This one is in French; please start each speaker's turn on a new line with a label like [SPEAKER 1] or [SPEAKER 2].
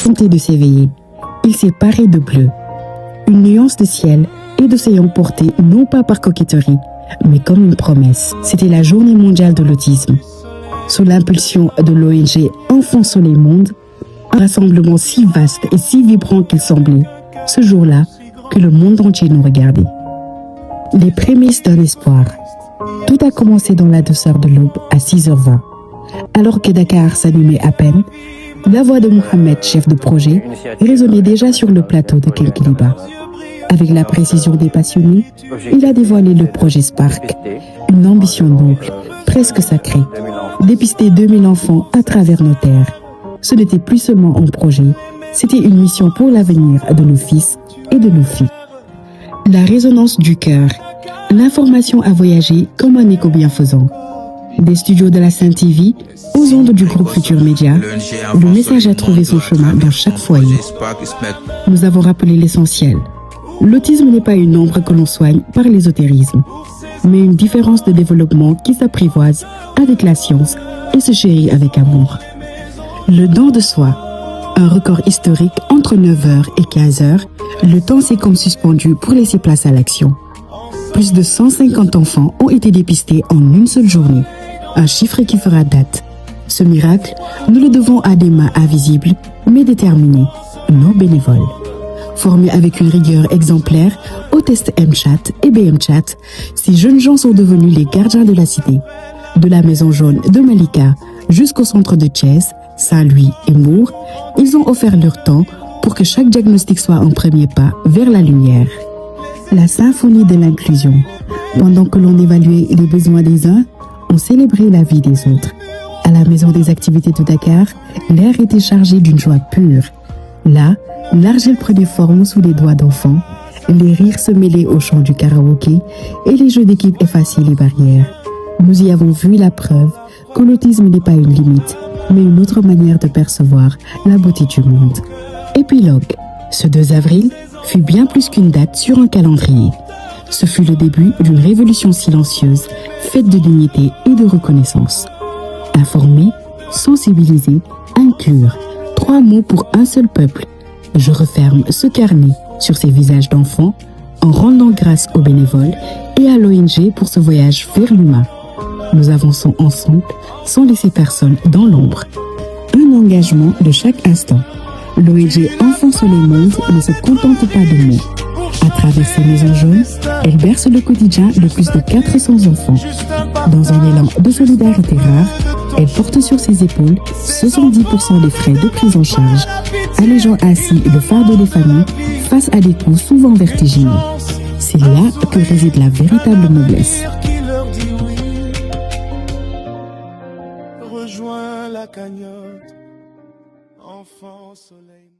[SPEAKER 1] Tenté de s'éveiller, il s'est paré de bleu, une nuance de ciel et d'océan porté non pas par coquetterie, mais comme une promesse. C'était la journée mondiale de l'autisme. Sous l'impulsion de l'ONG Enfants Soleil Monde, un rassemblement si vaste et si vibrant qu'il semblait, ce jour-là, que le monde entier nous regardait. Les prémices d'un espoir. Tout a commencé dans la douceur de l'aube à 6h20. Alors que Dakar s'animait à peine, la voix de Mohamed, chef de projet, résonnait déjà sur le plateau de Kinkeliba. Avec la précision des passionnés, il a dévoilé le projet Spark, une ambition noble, presque sacrée. Dépister 2000 enfants à travers nos terres. Ce n'était plus seulement un projet, c'était une mission pour l'avenir de nos fils et de nos filles. La résonance du cœur. L'information a voyagé comme un écho bienfaisant. Des studios de la Sainte-TV aux ondes du groupe Futur Média, le message a trouvé son chemin dans chaque foyer. Nous avons rappelé l'essentiel. L'autisme n'est pas une ombre que l'on soigne par l'ésotérisme, mais une différence de développement qui s'apprivoise avec la science et se chérit avec amour. Le don de soi. Un record historique entre 9h et 15h, le temps s'est comme suspendu pour laisser place à l'action. Plus de 150 enfants ont été dépistés en une seule journée, un chiffre qui fera date. Ce miracle, nous le devons à des mains invisibles, mais déterminées, nos bénévoles. Formés avec une rigueur exemplaire aux tests MChat et BMChat, ces jeunes gens sont devenus les gardiens de la cité. De la Maison Jaune de Malika jusqu'au centre de Thiès, Saint-Louis et Mour, ils ont offert leur temps pour que chaque diagnostic soit un premier pas vers la lumière. La symphonie de l'inclusion. Pendant que l'on évaluait les besoins des uns, on célébrait la vie des autres. À la maison des activités de Dakar, l'air était chargé d'une joie pure. Là, l'argile prenait forme sous les doigts d'enfants, les rires se mêlaient au chant du karaoké et les jeux d'équipe effaçaient les barrières. Nous y avons vu la preuve que l'autisme n'est pas une limite, mais une autre manière de percevoir la beauté du monde. Épilogue. Ce 2 avril fut bien plus qu'une date sur un calendrier. Ce fut le début d'une révolution silencieuse, faite de dignité et de reconnaissance. Informer, sensibiliser, inclure. 3 mots pour un seul peuple. Je referme ce carnet sur ces visages d'enfants en rendant grâce aux bénévoles et à l'ONG pour ce voyage vers l'humain. Nous avançons ensemble sans laisser personne dans l'ombre. Un engagement de chaque instant. L'ONG Enfants Soleil Monde ne se contente pas de mots. À travers ces maisons jaunes, elle berce le quotidien de plus de 400 enfants. Dans un élan de solidarité rare, elle porte sur ses épaules 70% des frais de prise en charge, allégeant ainsi le fardeau des familles face à des coûts souvent vertigineux. C'est là que réside la véritable noblesse.
[SPEAKER 2] Rejoins la cagnotte, Enfants Soleil.